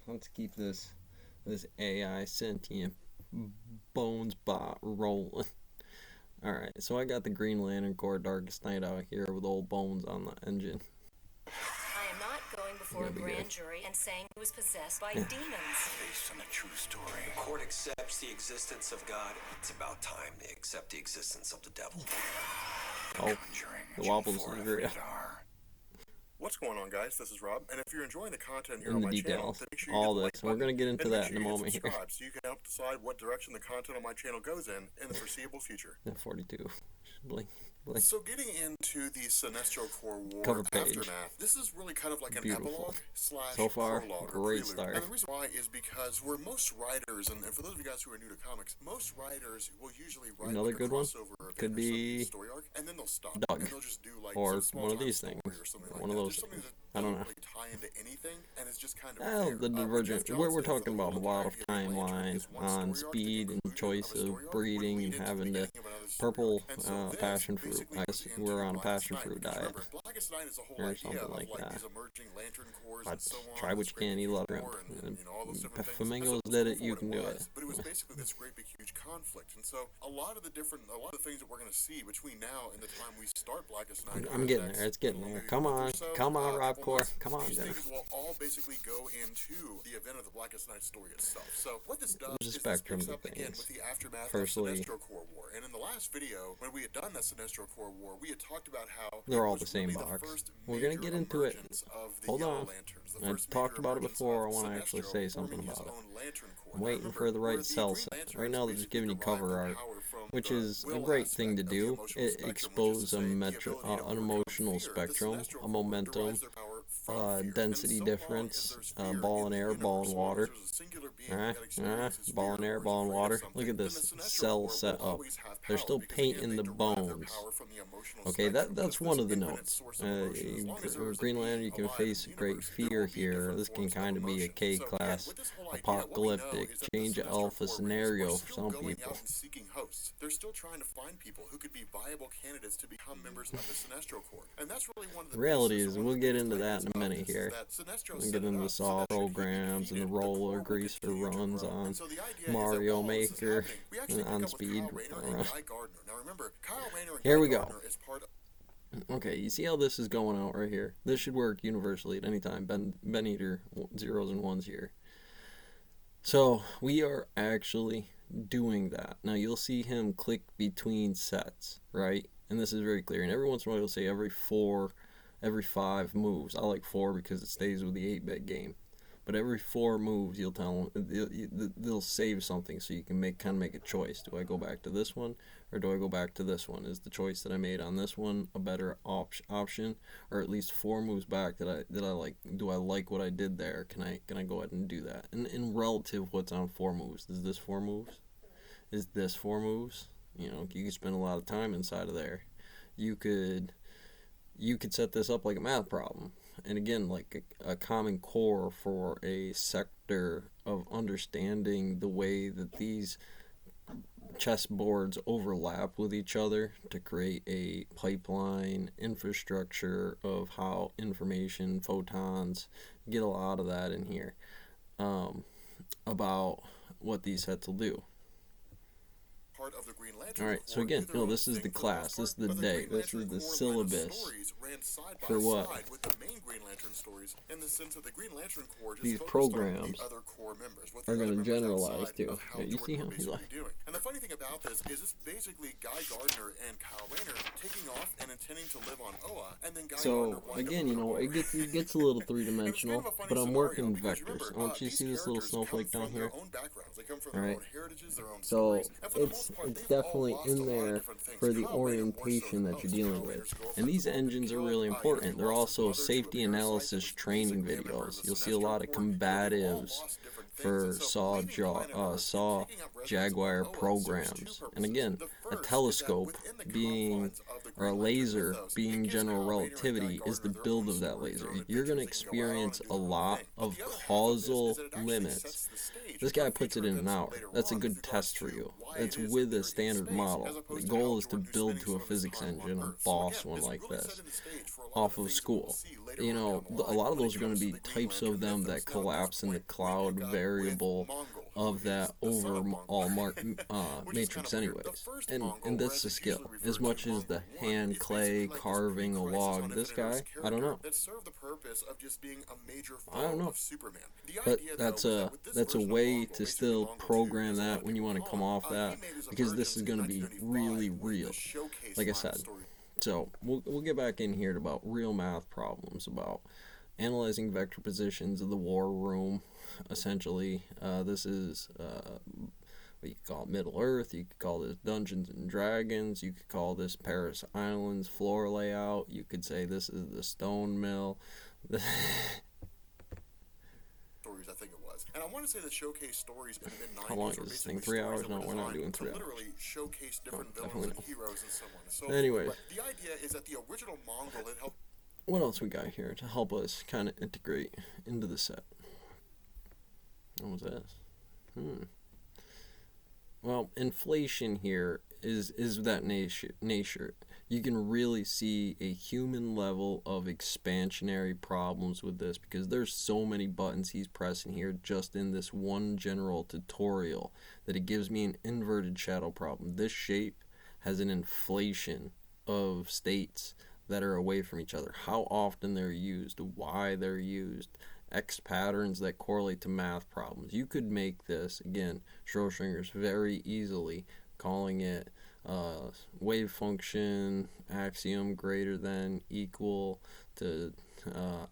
let's keep this AI sentient bones bot rolling. Alright, so I got the Green Lantern Corps Darkest Night out here with old Bones on the engine. I am not going before a grand jury and saying he was possessed by demons. Based on a true story. The court accepts the existence of God. It's about time they accept the existence of the devil. Oh, the wobbles is real. What's going on, guys? This is Rob, and if you're enjoying the content here In on the my details, channel, make sure you all hit the this. like We're going to get into and make that sure in a you hit moment here. subscribe so you can help decide what direction the content on my channel goes in the foreseeable future. 42. Blink. Blink. So getting into the Sinestro Corps War Cover page. aftermath, this is really kind of like an Beautiful. epilogue slash So far, prologue or great prelude. start. And the reason why is because where most writers, and for those of you guys who are new to comics, most writers will usually write Another like good a one crossover event could or be something, story arc, and then they'll stop. Doug. And they'll just do like Or some small one of time these story things. or something like One of that. those Just something things. that I don't doesn't know. really tie into anything, and it's just kind of Well, there. the Divergent. Jeff We're Johns talking says about a the lot of entirety of the Lantern timeline is one on story arc, speed the and conclusion choice of a story of arc, breeding would and lead into having the the beginning of another story purple arc. And so this passion fruit. basically I goes guess into we're on a Blackest passion Night, fruit because diet. remember, Blackest Night is a whole Or idea something of like that. these emerging Lantern Corps But and so on. try what you can, you love it. And, all those different things. Flamingos And so did let's it, you go can for do what it. But it was basically this great big huge conflict. And so a lot of the things that we're going to see between now and the time we start Blackest Night. I'm getting there. It's getting there. Come on. Come on, Rob Core. Come on, These Jenna. things will all basically go into the event of the Blackest Night story itself. So what this does There's a is this spectrum picks of up again things. with the aftermath Firstly, of Sinestro Corps War. And in the last video, when we had done that Sinestro Corps War, we had talked about how they're it all was the same really box. first We're going to major get into it. emergence of the Hold Yellow on. Lanterns, the I first talked major about it emergence before. I of want to actually Sinestro say something forming his about it. own Lantern Corps. I'm Now, waiting remember, for the where right cell Green set. Lanterns Right now, they're just basically giving you derive cover their art, power from which the is a will great thing to aspect of the do. emotional It spectrum, which is to exposes say, an the ability to overcome emotional fear. The spectrum, Sinestro a Corps momentum, derives their power from fear. density And so long as difference, there's fear ball in and the air, ball universe, and as long as water. there's a singular being that experiences Ball and fear air, or is ball and afraid of water. something, Look at then this the Sinestro cell Corps set will up. always have They're power, still because, again, painting they the derive their bones. power from the emotional Okay, spectrum, that's this one of the infinite notes. source of emotion. As long as there is a Green Lantern, being you can alive in face the great universe, there fear will be here. different This can forms of kind of be a emotion. K So, again, class, with this whole idea, what we know apocalyptic, is that change the of Sinestro alpha Corps scenario are for still some going people. out and seeking hosts. They're still trying to find people who could be viable candidates to become members of the Sinestro Corps. And that's really one of the The reality pieces, is, one of we'll the get biggest into that in a ideas of minute this, here. is that Sinestro We'll set get it into the up so saw that should he be programs and the defeated, the roller Corps will greaser continue to runs grow. on And so the idea is that Mario while this is Maker happening, we actually pick on up with speed. Kyle Rayner and Guy Gardner. Now remember, Kyle Rayner and Here Guy we go. Gardner is part of... Okay, you see how this is going out right here? This should work universally at any time. Ben Eater, zeros and ones here. So, we are actually doing that. Now, you'll see him click between sets, right? And this is very clear. And every once in a while, you'll say every 5 moves. I like 4 because it stays with the 8-bit game. But every 4 moves, you'll tell them, they'll save something so you can kind of make a choice. Do I go back to this one, or do I go back to this one? Is the choice that I made on this one a better option, or at least 4 moves back that I like? Do I like what I did there? Can I go ahead and do that? And in relative, what's on 4 moves? Is this 4 moves? Is this 4 moves? You know, you could spend a lot of time inside of there. You could set this up like a math problem. And again, like a common core for a sector of understanding the way that these chessboards overlap with each other to create a pipeline infrastructure of how information, photons, get a lot of that in here, about what these sets will do. Part of the Green Lantern Alright, so again, this is the class, this is the day, this is the syllabus for what? With the main Green Lantern stories, in the sense that the Green Lantern Corps just These focused programs on the other core members, what the are other going to members generalize outside too. of how Yeah, you see Jordan him? would He's basically like, doing. And the funny thing about this is it's basically Guy Gardner and Kyle Rayner taking off and intending to live on Oa, and then Guy Gardner so again, it gets a little three-dimensional, but I'm working vectors. I want you to see this little snowflake down here. Alright, so it's definitely in there for the orientation that you're dealing with. And these engines are really important. They're also safety analysis training videos. You'll see a lot of combatives for Saw Jaguar programs. And again, a telescope being, or a laser being general relativity is the build of that laser. You're going to experience a lot of causal limits This guy puts it in an hour. That's a good test for you. It's with a standard model. The goal is to build to a physics engine, a boss one like this, off of school. You know, a lot of those are going to be types of them that collapse in the cloud variable of that overall matrix anyways. And that's the skill. As much as the hand clay carving a log, this guy, I don't know. I don't know. But that's a way to still program that when you want to come off that, because this is going to be really real, like I said. So we'll get back in here about real math problems, about analyzing vector positions of the war room. Essentially, this is what you could call Middle Earth. You could call this Dungeons and Dragons. You could call this Paris Islands floor layout. You could say this is the stone mill. I think it was. And I want to say that showcase stories in the mid-90s. How long is this thing? 3 hours? No, we're not doing 3 hours. Literally showcase different villains and heroes and so on and so anyway, forth. But the idea is that the original Mongol had helped. What else we got here to help us kind of integrate into the set? What was this? Well, inflation here is that nature. You can really see a human level of expansionary problems with this, because there's so many buttons he's pressing here just in this one general tutorial that it gives me an inverted shadow problem. This shape has an inflation of states that are away from each other, how often they're used, why they're used, X patterns that correlate to math problems. You could make this, again, Schrodinger's very easily, calling it wave function axiom greater than equal to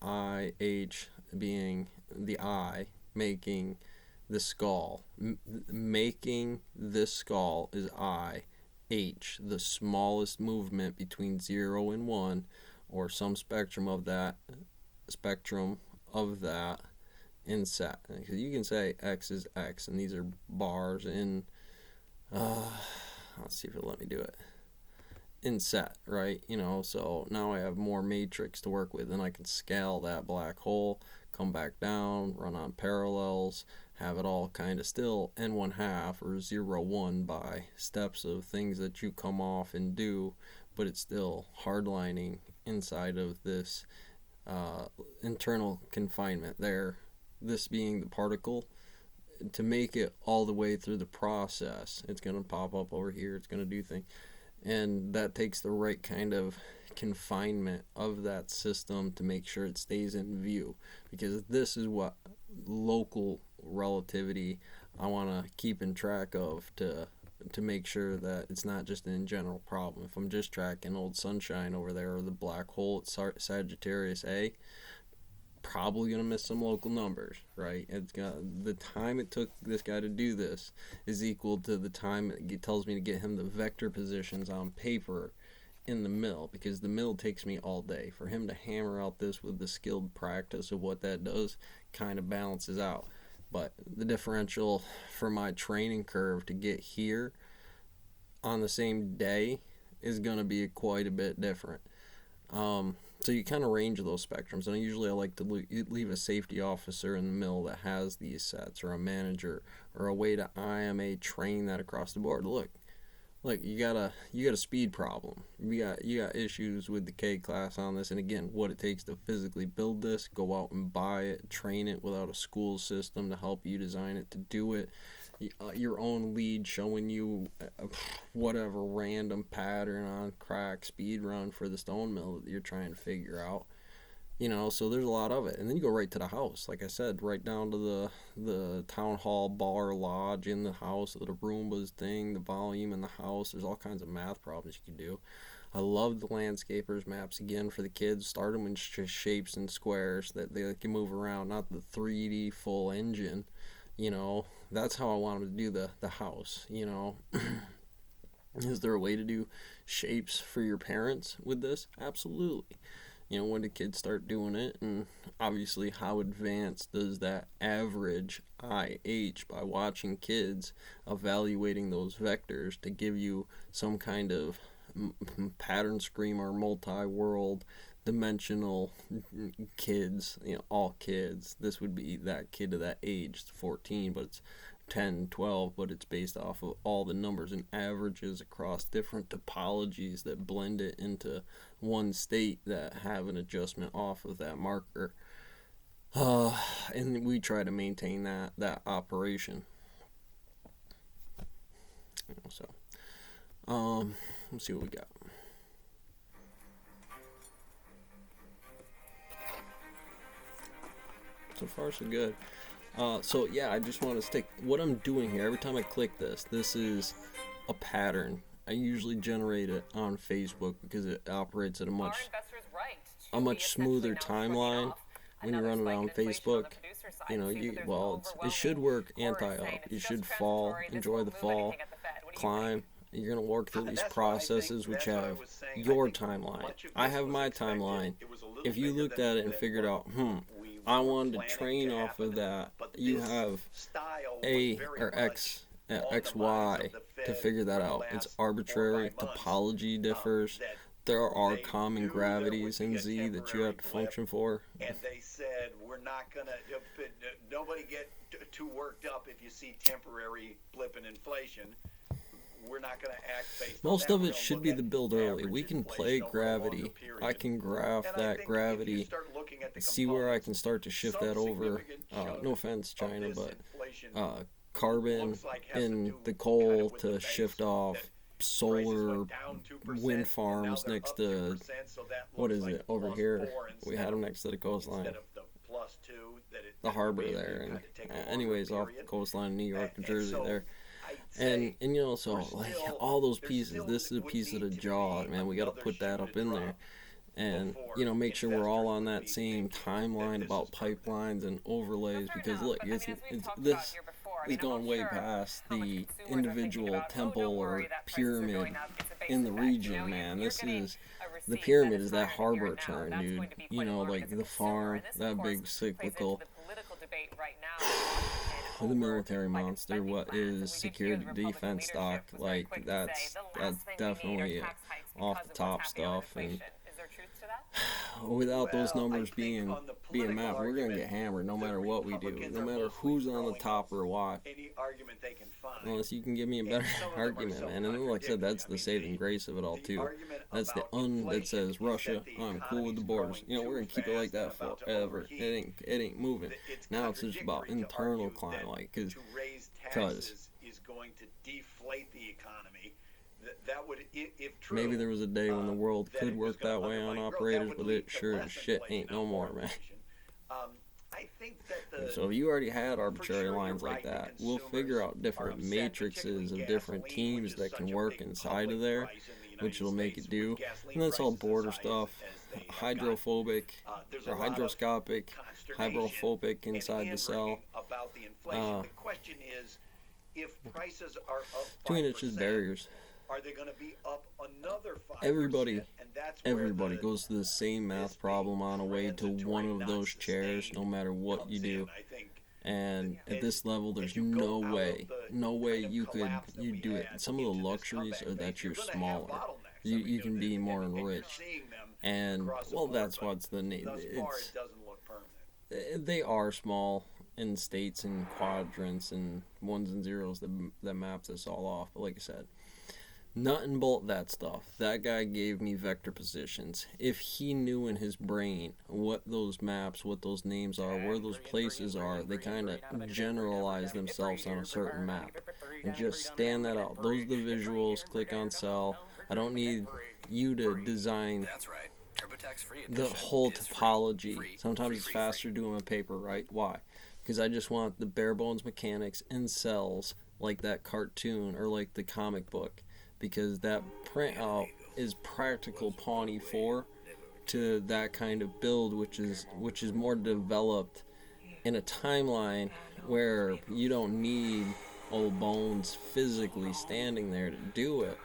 I, H being the I, making the skull. Making this skull is I, H, the smallest movement between 0 and 1, or some spectrum of that in set. Because you can say X is X, and these are bars in let's see if it'll let me do it in set, right? You know, so now I have more matrix to work with, and I can scale that black hole, come back down, run on parallels, have it all kind of still n1/2 or 0, 1 by steps of things that you come off and do, but it's still hardlining inside of this internal confinement there, this being the particle. To make it all the way through the process, it's going to pop up over here, it's going to do things, and that takes the right kind of confinement of that system to make sure it stays in view, because this is what local relativity I want to keep in track of to make sure that it's not just an in general problem. If I'm just tracking old sunshine over there, or the black hole at Sagittarius A, probably going to miss some local numbers, right? It's got the time it took this guy to do this is equal to the time it tells me to get him the vector positions on paper in the mill, because the mill takes me all day. For him to hammer out this with the skilled practice of what that does kind of balances out. But the differential for my training curve to get here on the same day is going to be quite a bit different. So you kind of range those spectrums, and usually I like to leave a safety officer in the mill that has these sets, or a manager, or a way to IMA train that across the board. Look, you got a speed problem. You got issues with the K class on this, and again, what it takes to physically build this, go out and buy it, train it without a school system to help you design it to do it. Your own lead showing you whatever random pattern on crack speed run for the stone mill that you're trying to figure out, you know. So there's a lot of it, and then you go right to the house, like I said, right down to the town hall bar lodge in the house, the Roomba's thing, the volume in the house. There's all kinds of math problems you can do. I love the landscapers maps, again, for the kids. Start them in shapes and squares that they can move around, not the 3D full engine. You know, that's how I want them to do the house, you know. Is there a way to do shapes for your parents with this? Absolutely. You know, when do kids start doing it? And obviously, how advanced does that average IH by watching kids evaluating those vectors to give you some kind of pattern scheme or multi-world dimensional kids, all kids. This would be that kid of that age, 14, but it's 10, 12, but it's based off of all the numbers and averages across different topologies that blend it into one state that have an adjustment off of that marker. And we try to maintain that operation. So, let's see what we got. So far, so good. So yeah, I just want to stick what I'm doing here. Every time I click this is a pattern. I usually generate it on Facebook because it operates at a much smoother timeline when you run it on Facebook. It should work anti-up. You should fall, enjoy the fall, climb. You're going to work through these processes which have your timeline. I have my timeline. If you looked at it and figured out, I wanted to train off of that, you have A or X, XY to figure that out. It's arbitrary, topology differs. There are common gravities in Z that you have to function for. And they said, we're not going to, nobody get too worked up if you see temporary blip in inflation. We're not going to act based Most on of that. it should be the build early. We can play gravity. I can graph that gravity, see where I can start to shift that over. No offense, China, but carbon in the coal to shift off solar wind farms next to, what is it, over here? We had them next to the coastline. The harbor there. And anyways, off the coastline of New York, New Jersey there. And so like all those pieces, this is a piece of the jaw, man. We got to put that up in there, and make sure we're all on that same timeline about pipelines and overlays, because look, this is going way past the individual temple or pyramid in the region, man. The pyramid is that harbor turn, dude. Like the farm, that big cyclical. The military monster, what is security defense stock, like that's definitely off the top stuff, and without those numbers being mapped, we're gonna get hammered no matter what we do, no matter who's on the top or what. Unless you can give me a better argument, man. And then, like I said, that's the saving grace of it all too. That's the that says Russia, I'm cool with the borders. We're gonna keep it like that forever. It ain't moving. Now it's just about internal climate, like because is going to deflate the economy. That would, if true, maybe there was a day when the world could work that way on operators, but it sure as shit ain't no more, man. I think that So if you already had arbitrary lines like that, we'll figure out different matrices of different teams that can work inside of there, which will make it do. And that's all border stuff, hydrophobic or hydroscopic, hydrophobic inside the cell. The question is, if prices are up 2 inches barriers. are they going to be up another 5%? Everybody And goes to the same math problem on a way to one of those chairs, no matter what you do. And at this level, there's no way you do it. Some of the luxuries are that you're smaller. You can be more enriched. And, well, that's what's the name. They are small in states and quadrants and ones and zeros that maps us all off. But like I said, nut and bolt that stuff. That guy gave me vector positions. If he knew in his brain what those maps, what those names are, where those places are, they kind of generalize themselves on a certain map. And just stand that out. Those are the visuals. Click on cell. I don't need you to design the whole topology. Sometimes it's faster doing a paper, right? Why? Because I just want the bare bones mechanics in cells like that cartoon or like the comic book. Because that printout is practical Pawnee 4 to that kind of build, which is more developed in a timeline where you don't need old bones physically standing there to do it.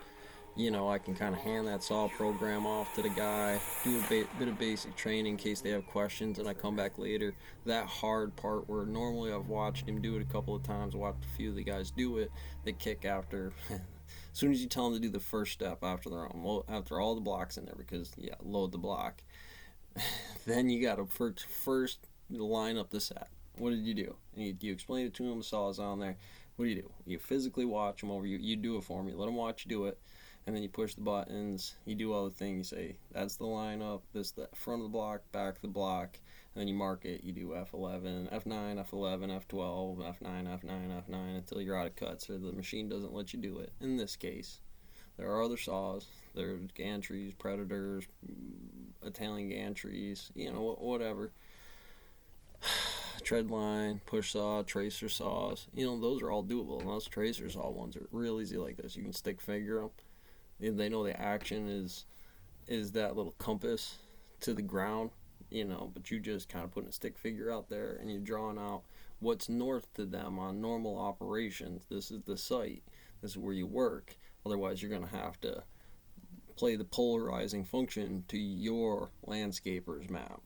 I can kind of hand that saw program off to the guy, do a bit of basic training in case they have questions, and I come back later. That hard part where normally I've watched him do it a couple of times, watched a few of the guys do it, they kick after. As soon as you tell them to do the first step after all the blocks in there, because load the block, Then you got to first line up the set. What did you do? And you explain it to them, the saw's on there. What do? You physically watch them over. You do it for them. You let them watch you do it. And then you push the buttons. You do all the things. You say, that's the lineup. This the front of the block, back of the block. And then you mark it. You do F11, F9, F11, F12, F9, F9, F9 until you're out of cuts or the machine doesn't let you do it. In this case, there are other saws. There's gantries, predators, Italian gantries, whatever. Tread line, push saw, tracer saws. Those are all doable. And those tracer saw ones are real easy like this. You can stick figure them. They know the action is that little compass to the ground, but you just kind of putting a stick figure out there and you're drawing out what's north to them on normal operations. This is the site. This is where you work. Otherwise, you're going to have to play the polarizing function to your landscaper's map.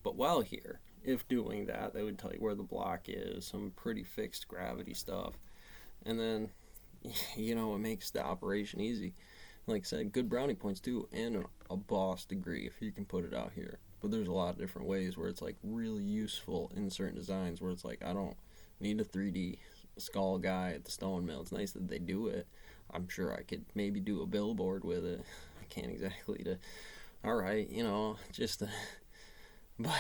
But while here, if doing that, they would tell you where the block is, some pretty fixed gravity stuff. And then, it makes the operation easy. Like I said, good brownie points too, and a boss degree if you can put it out here. But there's a lot of different ways where it's like really useful in certain designs where it's like, I don't need a 3D skull guy at the stone mill. It's nice that they do it. I'm sure I could maybe do a billboard with it. I can't exactly alright, just but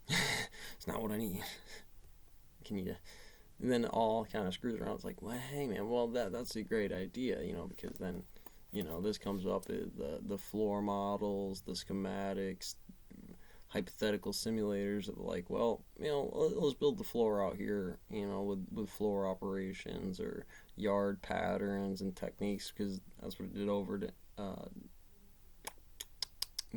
it's not what I need. Can you? And then it all kind of screws around. It's like, well, hey man, well that's a great idea, because then, this comes up the floor models, the schematics, hypothetical simulators of like, well, let's build the floor out here, with floor operations or yard patterns and techniques, because that's what I did over to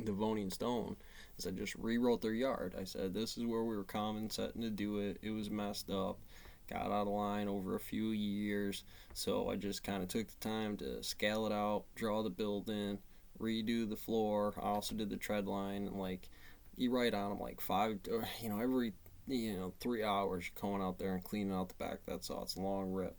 Devonian Stone. Is I just rewrote their yard. I said this is where we were common setting to do it. It was messed up, got out of line over a few years, so I just kind of took the time to scale it out, draw the building, redo the floor. I also did the tread line, and like you write on them like every 3 hours you're going out there and cleaning out the back. That's all. It's a long rip.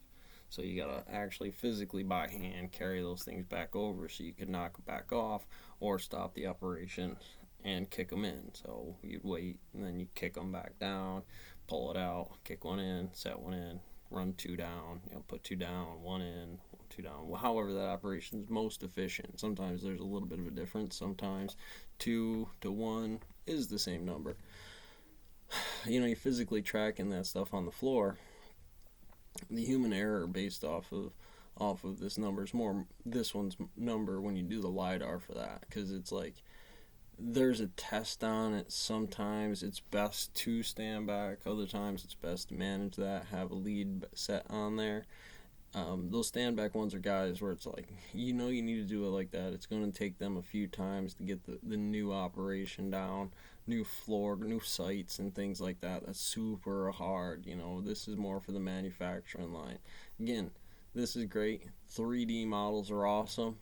So you gotta actually physically by hand carry those things back over so you can knock them back off or stop the operation and kick them in. So you'd wait and then you kick them back down, pull it out, kick one in, set one in, run two down, put two down, one in, two down. However that operation is most efficient. Sometimes there's a little bit of a difference. Sometimes 2 to 1 is the same number. You're physically tracking that stuff on the floor. The human error based off of this number is more this one's number when you do the LiDAR for that, because it's like there's a test on it. Sometimes it's best to stand back, other times it's best to manage that, have a lead set on there. Those stand back ones are guys where it's like, you need to do it like that. It's going to take them a few times to get the new operation down, new floor, new sites and things like that. That's super hard. This is more for the manufacturing line. Again, this is great. 3D models are awesome.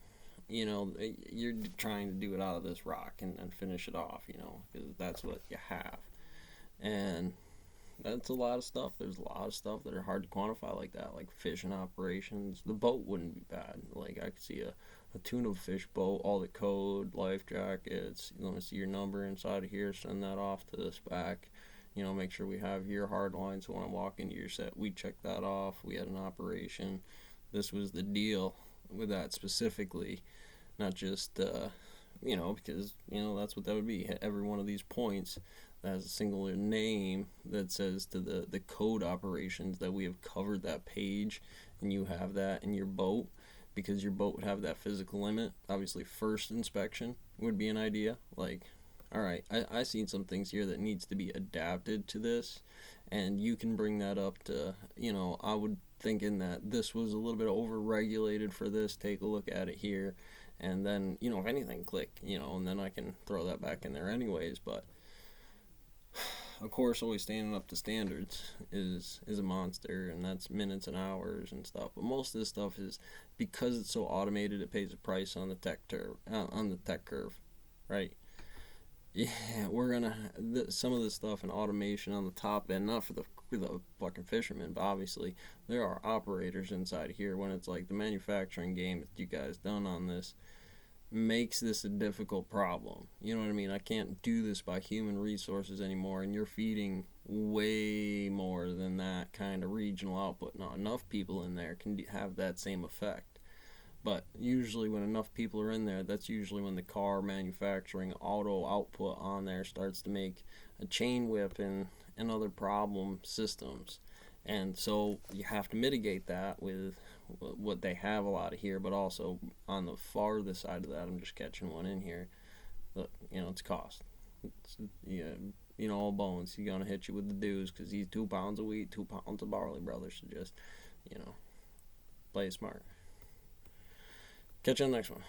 You're trying to do it out of this rock and finish it off, because that's what you have. And that's a lot of stuff. There's a lot of stuff that are hard to quantify like that, like fishing operations. The boat wouldn't be bad. Like I could see a tuna fish boat, all the code, life jackets. You want to see your number inside of here, send that off to this back. Make sure we have your hard line, so when I walk into your set, we check that off. We had an operation. This was the deal with that specifically, not just because that's what that would be. Every one of these points that has a singular name that says to the code operations that we have covered that page, and you have that in your boat, because your boat would have that physical limit. Obviously, first inspection would be an idea. Like, all right, I seen some things here that needs to be adapted to this, and you can bring that up to, I would thinking that this was a little bit over-regulated for this, take a look at it here, and then, if anything, click, and then I can throw that back in there anyways. But of course, always standing up to standards is a monster, and that's minutes and hours and stuff. But most of this stuff is, because it's so automated, it pays a price on the tech curve, right? Yeah, we're gonna some of this stuff in automation on the top end, not for the fucking fishermen, but obviously there are operators inside here. When it's like the manufacturing game that you guys done on this, makes this a difficult problem. You know what I mean? I can't do this by human resources anymore, and you're feeding way more than that kind of regional output. Now, enough people in there can have that same effect. But usually when enough people are in there, that's usually when the car manufacturing auto output on there starts to make a chain whip and other problem systems. And so you have to mitigate that with what they have a lot of here, but also on the farthest side of that, I'm just catching one in here. Look, it's cost. All bones. He's going to hit you with the dues because he's 2 pounds of wheat, 2 pounds of barley, brothers. So just, play it smart. Catch you on the next one.